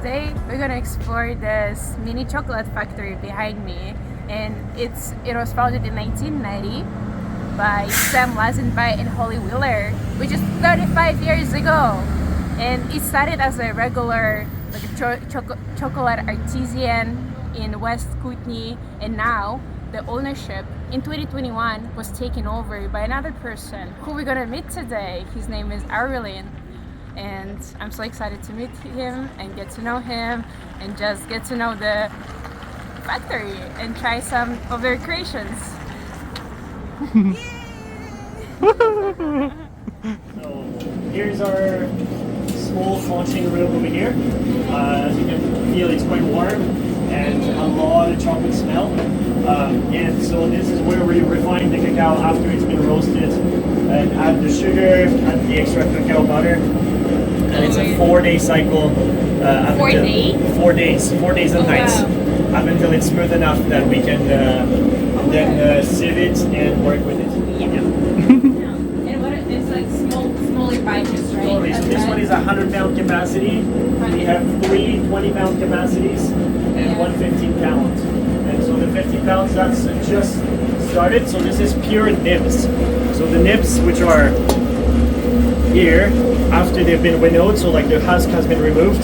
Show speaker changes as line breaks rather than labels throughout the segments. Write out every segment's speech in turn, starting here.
Today we're gonna explore this mini chocolate factory behind me, and it was founded in 1990 by Sam Lazenby and Holly Wheeler, which is 35 years ago. And it started as a regular chocolate artisan in West Kootenay, and now the ownership in 2021 was taken over by another person who we're gonna meet today. His name is Arlene, and I'm so excited to meet him and get to know him and just get to know the factory and try some of their creations.
So here's our small launching room over here. As you can feel, it's quite warm and a lot of chocolate smell. And so this is where we refine the cacao after it's been roasted and add the sugar, add the extra cacao butter. And it's a 4-day cycle.
4 days?
4 days, 4 days and nights.
Wow.
Up until it's smooth enough that we can then sieve it and work with it.
Yeah. And what it's like smaller batches, right?
Totally. So this one is 100-pound capacity. We have 3 20-pound capacities and one 15-pound. And so the 15 pounds, that's just started. So this is pure nibs. So the nibs, which are here, after they've been winnowed, so like the husk has been removed,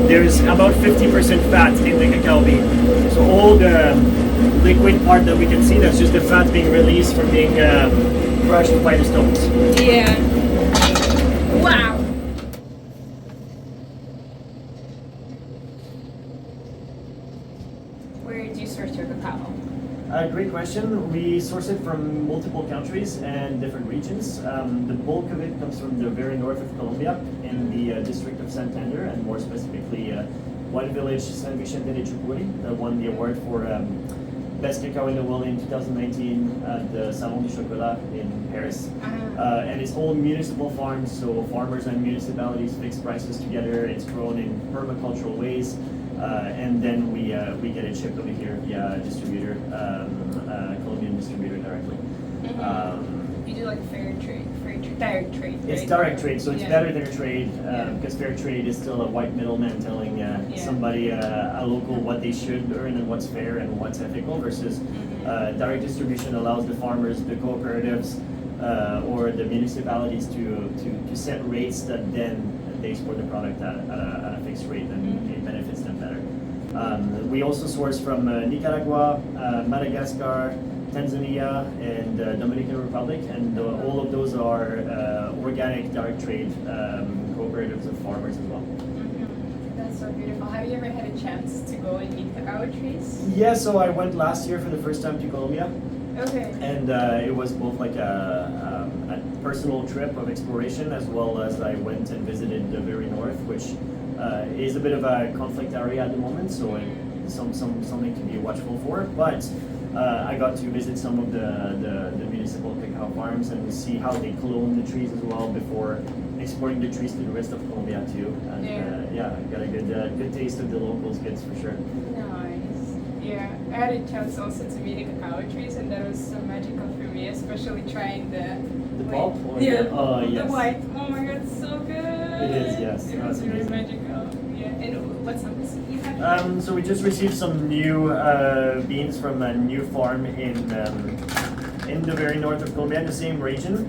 there's about 50% fat in the cacao bean. So all the liquid part that we can see, that's just the fat being released from being crushed by the stones.
Yeah. Wow. Where do you source your cacao?
Great question. We source it from multiple countries and different regions. The bulk of it comes from the very north of Colombia in the district of Santander, and more specifically one village, San Vicente de Chucurí, that won the award for Best Cacao in the World in 2019 at the Salon du Chocolat in Paris. And it's all municipal farms, so farmers and municipalities fix prices together. It's grown in permacultural ways. And then we get it shipped over here via a distributor, Colombian distributor directly.
You do like direct trade.
It's
right?
direct trade, so it's
Yeah.
better than a trade because fair trade is still a white middleman telling somebody, a local, what they should earn and what's fair and what's ethical, versus direct distribution allows the farmers, the cooperatives, or the municipalities to set rates that then they export the product at a fixed rate, and it benefits them better. We also source from Nicaragua, Madagascar, Tanzania, and Dominican Republic, and all of those are organic direct trade cooperatives of farmers as well.
That's so beautiful. Have you ever had a chance to go and eat cacao trees?
Yeah, so I went last year for the first time to Colombia.
Okay.
And it was both like a personal trip of exploration, as well as I went and visited the very north, which is a bit of a conflict area at the moment, so something to be watchful for. But I got to visit some of the municipal cacao farms and see how they clone the trees as well before exporting the trees to the rest of Colombia too. And I got a good taste of the locals goods for sure.
Nice. Yeah, I had a chance also to meet the cacao trees, and that was so magical for me, especially trying the
pulp?
Yeah,
yes.
the white. Oh my god, so good.
It is, yes.
It
No,
was
it's
really
amazing.
magical. Yeah, and what's else you had?
So we just received some new beans from a new farm in the very north of Colombia, in the same region,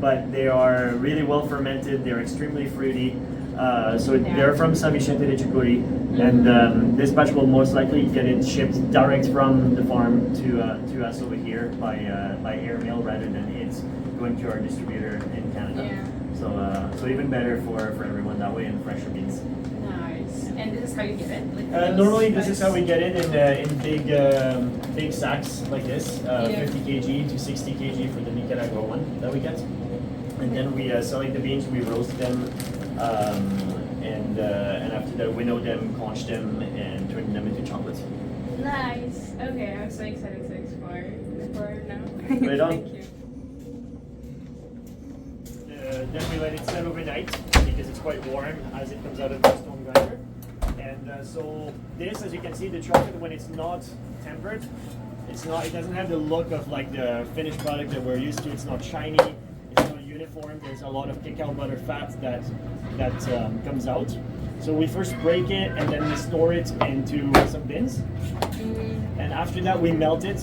but they are really well fermented. They're extremely fruity. They're from San Vicente de Chucurí, and this batch will most likely get it shipped direct from the farm to us over here by airmail rather than it's going to our distributor in Canada.
Yeah.
So even better for everyone that way, and fresher beans.
Nice. And this is how you get it? Like
Normally, this is how we get it in big sacks like this, 50 kg to 60 kg for the Nicaragua one that we get. And then we select the beans, we roast them, and after that winnow them, conch them, and turn them into chocolate.
Nice. Okay, I'm so excited to explore now.
Right on.
Thank you.
Then we let it set overnight because it's quite warm as it comes out of the stone grinder. And so this, as you can see, the chocolate when it's not tempered, it doesn't have the look of like the finished product that we're used to. It's not shiny, it's not uniform. There's a lot of cacao butter fat that comes out. So we first break it and then we store it into some bins. And after that we melt it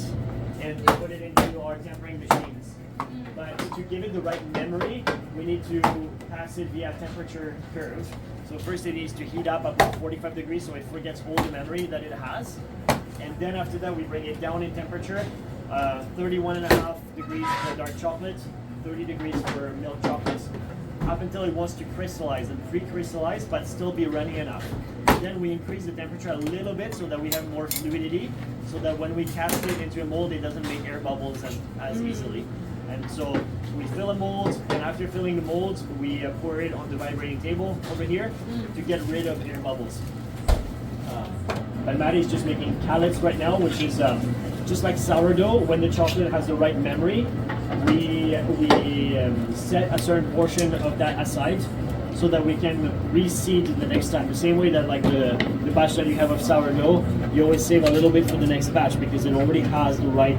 and put it into our tempering machines. But to give it the right memory, we need to pass it via temperature curve. So first it needs to heat up to 45 degrees so it forgets all the memory that it has. And then after that we bring it down in temperature, 31.5 degrees for dark chocolate, 30 degrees for milk chocolates, up until it wants to crystallize and pre-crystallize but still be runny enough. Then we increase the temperature a little bit so that we have more fluidity, so that when we cast it into a mold it doesn't make air bubbles as easily. And so we fill a mold, and after filling the molds we pour it on the vibrating table over here to get rid of air bubbles. But Maddie's just making callets right now, which is just like sourdough. When the chocolate has the right memory, we set a certain portion of that aside so that we can reseed the next time. The same way that like the batch that you have of sourdough, you always save a little bit for the next batch because it already has the right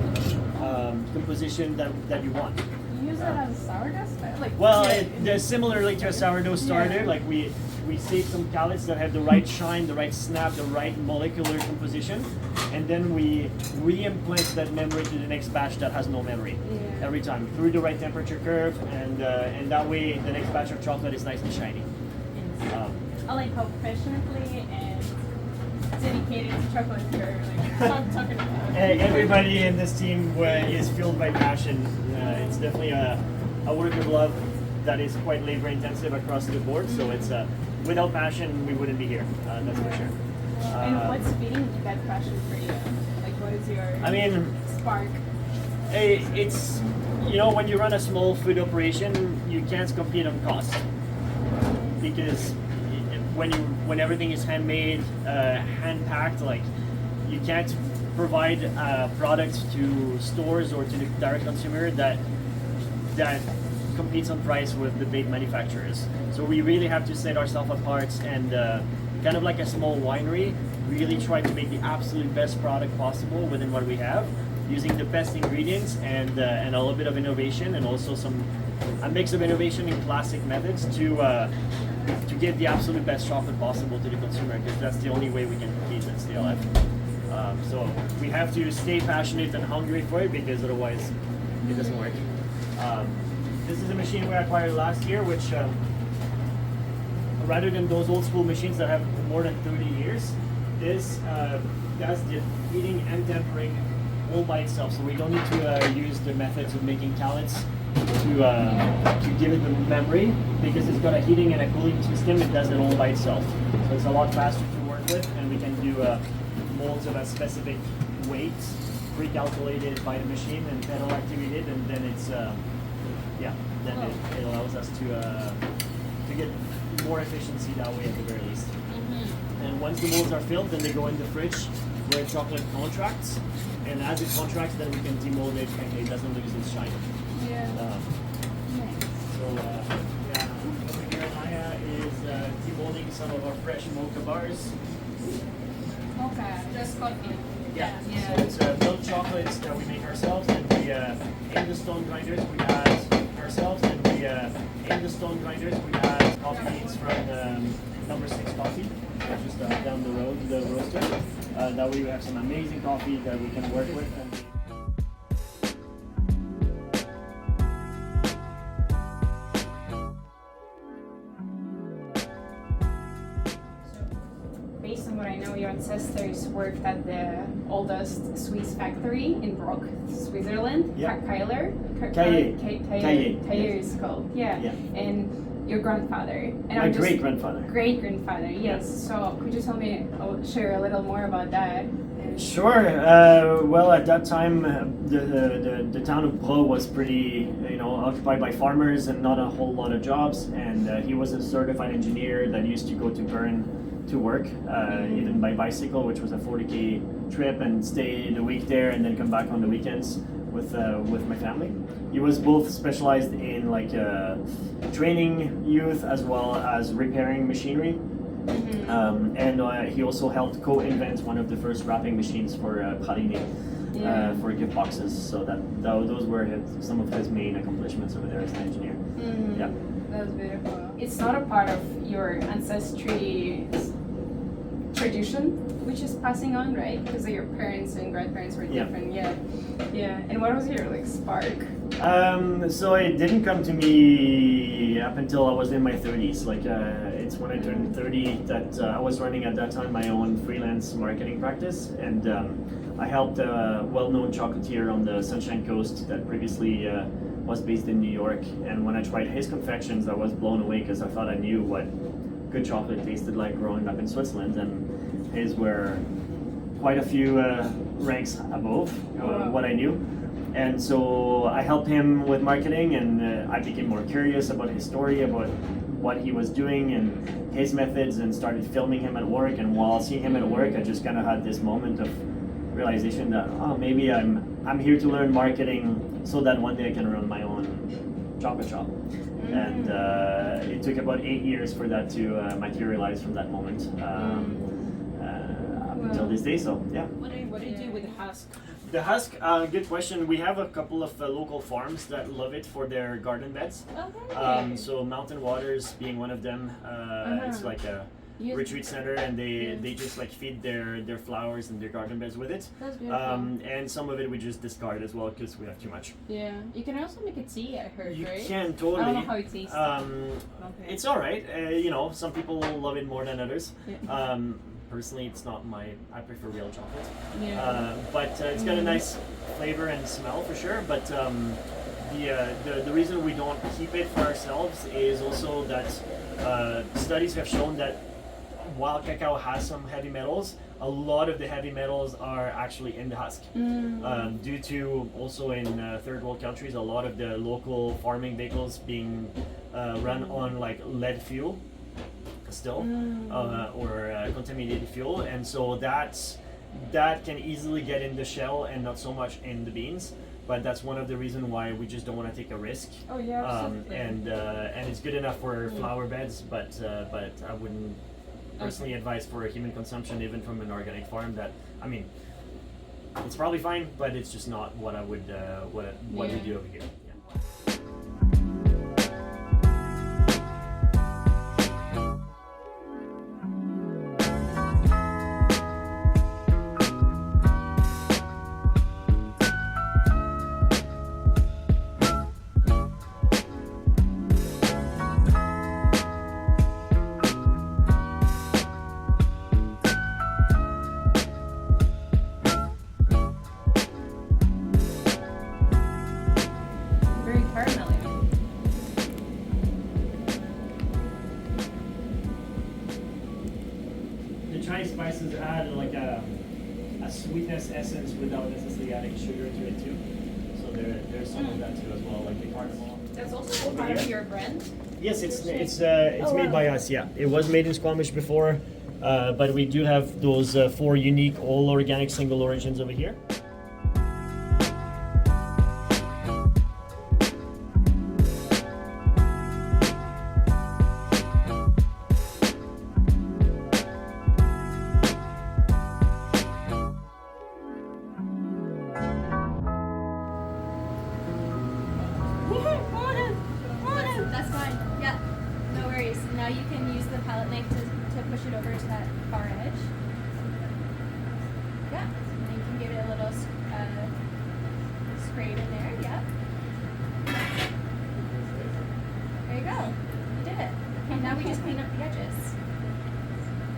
composition that you want.
You use it as sourdough style? Like,
They're similarly to a sourdough starter. Like we save some callets that have the right shine, the right snap, the right molecular composition, and then we re-implant that memory to the next batch that has no memory every time through the right temperature curve, and that way the next batch of chocolate is nice and shiny.
I like how passionately and dedicated to chocolate you're like talking about.
Everybody in this team is fueled by passion. It's definitely a work of love that is quite labor intensive across the board. So it's without passion we wouldn't be here. That's for sure.
And what's feeding that passion for you? Like, what is your spark?
It's when you run a small food operation, you can't compete on cost because when everything is handmade, hand packed, like you can't provide a product to stores or to the direct consumer that competes on price with the big manufacturers. So we really have to set ourselves apart and kind of like a small winery, really try to make the absolute best product possible within what we have, using the best ingredients and a little bit of innovation, and also a mix of innovation and classic methods to give the absolute best chocolate possible to the consumer, because that's the only way we can compete and stay alive. So we have to stay passionate and hungry for it, because otherwise it doesn't work. This is a machine we acquired last year, which rather than those old school machines that have more than 30 years, this does the heating and tempering all by itself. So we don't need to use the methods of making callets to give it the memory, because it's got a heating and a cooling system. It does it all by itself. So it's a lot faster to work with, and we can do molds of a specific weight, pre-calculated by the machine and pedal activated, and then it's it allows us to get more efficiency that way at the very least. And once the molds are filled, then they go in the fridge where chocolate contracts, and as it contracts, then we can demold it and it doesn't lose its shine. So over here Naya is demolding some of our fresh mocha bars.
Okay, just coffee.
Yeah. So it's milk chocolates that we make ourselves, and we in the stone grinders we add ourselves, and we in the stone grinders we add coffee beans from number 6 coffee, just down the road, the roaster. That way we have some amazing coffee that we can work with. And
based on what I know, your ancestors worked at the oldest Swiss factory in Brock, Switzerland.
Yeah.
Cailler.
Cailler
is called. Yeah. And your grandfather. And
my great-grandfather.
Great-grandfather, yes. Yeah. So could you tell me, share a little more about that?
Sure. Well, at that time, the town of Brock was pretty, occupied by farmers and not a whole lot of jobs. And he was a certified engineer that used to go to Bern to work, even by bicycle, which was a 40K trip, and stay the week there and then come back on the weekends with my family. He was both specialized in training youth as well as repairing machinery. And he also helped co-invent one of the first wrapping machines for Paragliding, for gift boxes. So those were some of his main accomplishments over there as an engineer.
Yeah, that was beautiful. it's not a part of your ancestry tradition, which is passing on, right? Because your parents and grandparents were different. Yeah. And what was your like spark?
So it didn't come to me up until I was in my 30s. Like it's when I turned 30 that I was running at that time my own freelance marketing practice, and I helped a well-known chocolatier on the Sunshine Coast that previously was based in New York. And when I tried his confections, I was blown away because I thought I knew what good chocolate tasted like growing up in Switzerland, and his were quite a few ranks above what I knew. And so I helped him with marketing, and I became more curious about his story, about what he was doing and his methods, and started filming him at work. And while seeing him at work, I just kind of had this moment of realization that, oh, maybe I'm here to learn marketing so that one day I can run my own chocolate shop. And it took about 8 years for that to materialize from that moment up until this day. So yeah.
What do you do with the husk?
The husk, good question. We have a couple of local farms that love it for their garden beds.
Okay.
So Mountain Waters being one of them. It's like a retreat center, and they just like feed their flowers and their garden beds with it.
That's beautiful.
And some of it we just discard as well because we have too much.
Yeah, you can also make a tea, I heard,
You
right?
can totally.
I don't know how it tastes.
It's all right. You know, some people love it more than others.
Yeah.
Personally, it's not I prefer real chocolate.
Yeah.
But it's got a nice flavor and smell for sure. But the reason we don't keep it for ourselves is also that studies have shown that while cacao has some heavy metals, a lot of the heavy metals are actually in the husk. Due to also in third world countries, a lot of the local farming vehicles being run on like lead fuel still, or contaminated fuel, and so that can easily get in the shell and not so much in the beans. But that's one of the reasons why we just don't want to take a risk.
Oh yeah, absolutely.
And it's good enough for flower beds, but I wouldn't personally advise for human consumption, even from an organic farm. That, I mean, it's probably fine, but it's just not what I would what we do over here. Chinese spices add like a sweetness essence without necessarily adding sugar to it too. So there's some of that too as well, like the cardamom.
That's also part of your brand?
Yes, it's made by us. Yeah, it was made in Squamish before, but we do have those 4 unique all organic single origins over here.
That's fine. Yeah, no worries. Now you can use the palette knife to push it over to that far edge. Yeah, and you can give it a little scrape in there. Yeah. There you go. You did it. And now we just clean up the edges.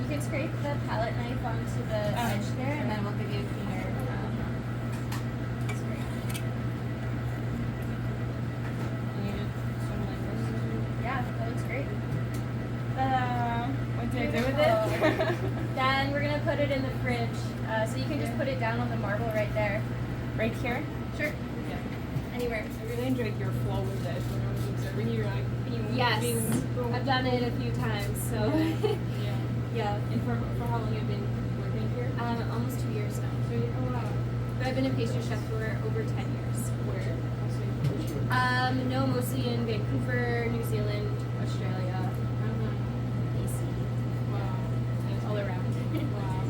You can scrape the palette knife onto the edge there, and then we'll give you a cleaner scrape. Yeah, that looks great.
What do I do with it?
Then we're gonna put it in the fridge. So you can just put it down on the marble right there.
Right here?
Sure.
Yeah.
Anywhere.
I really enjoyed your flow with it when I was observing you.
Yes.
Being,
I've done it a few times, so yeah.
And for how long have you been working here?
Almost 2 years now.
Oh wow.
But I've been a pastry chef for over 10 years.
Where?
No, mostly in Vancouver, New Zealand, Australia, BC,
Wow.
all around.
Wow.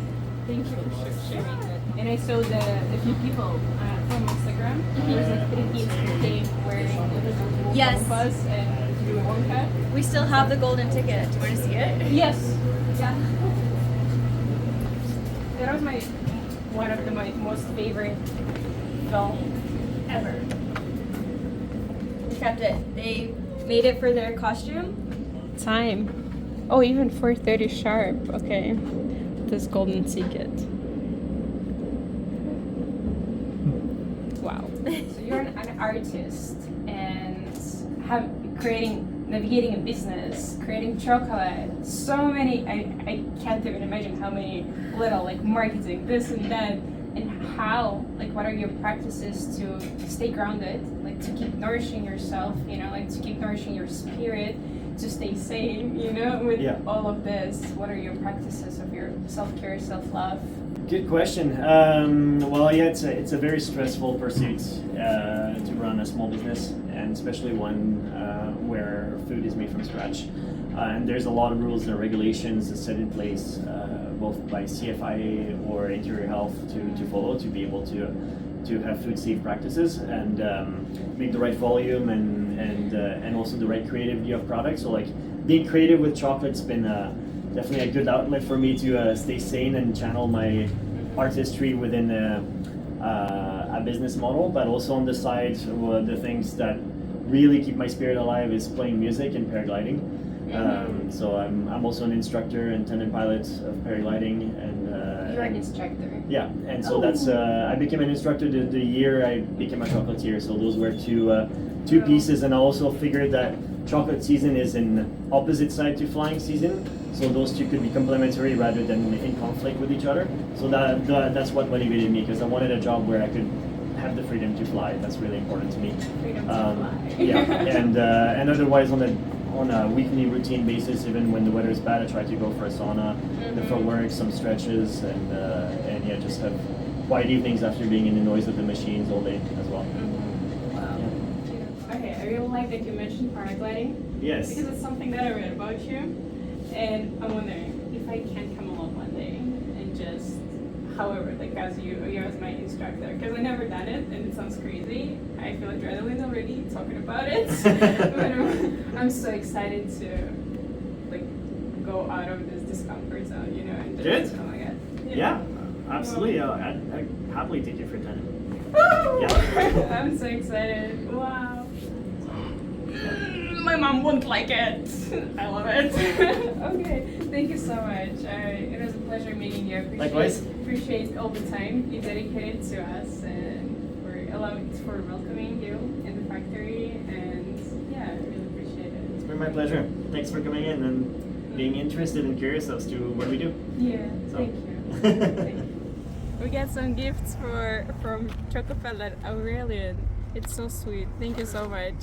Thank you for sharing that.
And I saw a few people from Instagram. There was like 3 kids who came wearing
Yes.
compass, and you
Wonka.
We still have the golden ticket. Do you want to see it?
Yes. Yeah. That was one of my most favorite film ever.
We kept it. They made it for their costume.
Time. Oh, even 4:30 sharp. Okay. This golden ticket. Wow. So you're an artist and navigating a business, creating chocolate. So many. I can't even imagine how many little like marketing, this and that, and how like what are your practices to stay grounded, like to keep nourishing yourself, like to keep nourishing your spirit, to stay sane, with all of this. What are your practices of your self-care, self-love?
Good question. Well, yeah, it's a very stressful pursuit to run a small business, and especially one where food is made from scratch. And there's a lot of rules and regulations set in place, both by CFIA or Interior Health, to follow to be able to have food safe practices and make the right volume and also the right creativity of products. So like being creative with chocolate's been definitely a good outlet for me to stay sane and channel my artistry within a business model. But also on the side, the things that really keep my spirit alive is playing music and paragliding. So I'm also an instructor and tandem pilot of paragliding, and
You're an instructor.
yeah, and so that's I became an instructor the year I became a chocolatier. So those were two pieces, and I also figured that chocolate season is an opposite side to flying season. So those two could be complementary rather than in conflict with each other. So that's what motivated me, because I wanted a job where I could have the freedom to fly. That's really important to me.
Freedom to fly.
Yeah, and otherwise on a weekly routine basis, even when the weather is bad, I try to go for a sauna, before work, some stretches, and yeah, just have quiet evenings after being in the noise of the machines all day as well.
Wow. Okay, I really like that you mentioned paragliding.
Yes.
Because it's something that I read about you, and I'm wondering if I can come along one day and just, however, like as you as my instructor, because I never done it and it sounds crazy. I feel adrenaline already talking about it, but I'm so excited to like go out of this discomfort zone, and just,
Good.
oh my god.
Yeah, absolutely. I'd happily take you for a time.
Woo!
Yeah.
I'm so excited. Wow. My mom won't like it. I love it. Okay, thank you so much. It was a pleasure meeting you.
Likewise.
Appreciate all the time you dedicated to us and for welcoming you in the factory. And yeah, I really appreciate it.
It's been my pleasure. Thanks for coming in and being interested and curious as to what we do.
Yeah,
So.
thank you. Thank you. We got some gifts from Chocofellar, Aurelian. It's so sweet. Thank you so much.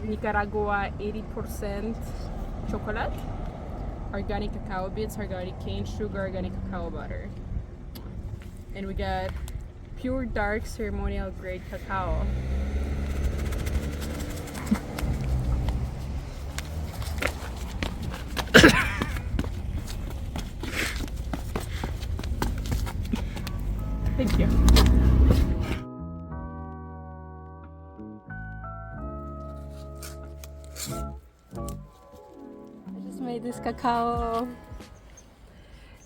Nicaragua 80% chocolate, organic cacao beans, organic cane sugar, organic cacao butter. And we got pure dark ceremonial grade cacao. Thank you. I just made this cacao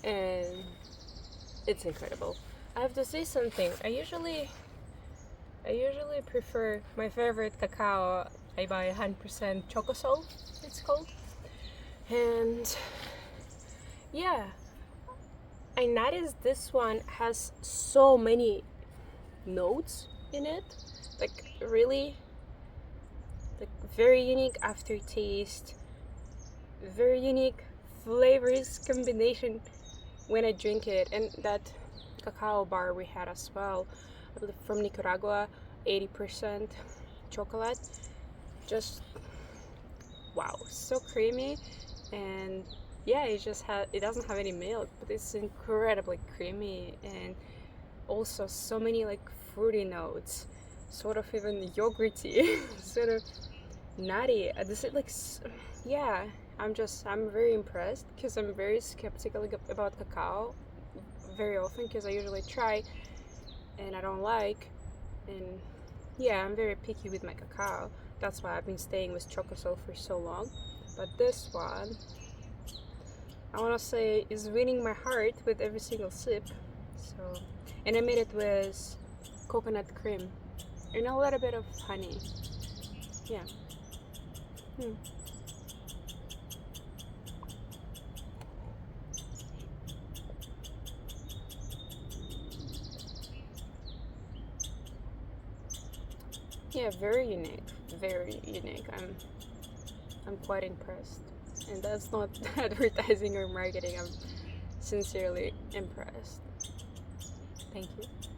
and it's incredible. I have to say something. I usually prefer my favorite cacao. I buy 100% Chocosol, it's called. And yeah, I noticed this one has so many notes in it, like really, like very unique aftertaste, very unique flavors combination when I drink it. And that cacao bar we had as well, I believe from Nicaragua, 80% chocolate, just wow, so creamy. And yeah, it doesn't have any milk, but it's incredibly creamy, and also so many like fruity notes, sort of even yogurty, sort of nutty. This is like, yeah, I'm very impressed, because I'm very skeptical about cacao very often, because I usually try and I don't like, and yeah, I'm very picky with my cacao. That's why I've been staying with Chocosoul for so long. But this one, I want to say, is winning my heart with every single sip. So, and I made it with coconut cream and a little bit of honey. Yeah. Yeah, very unique. Very unique. I'm quite impressed. And that's not advertising or marketing. I'm sincerely impressed. Thank you.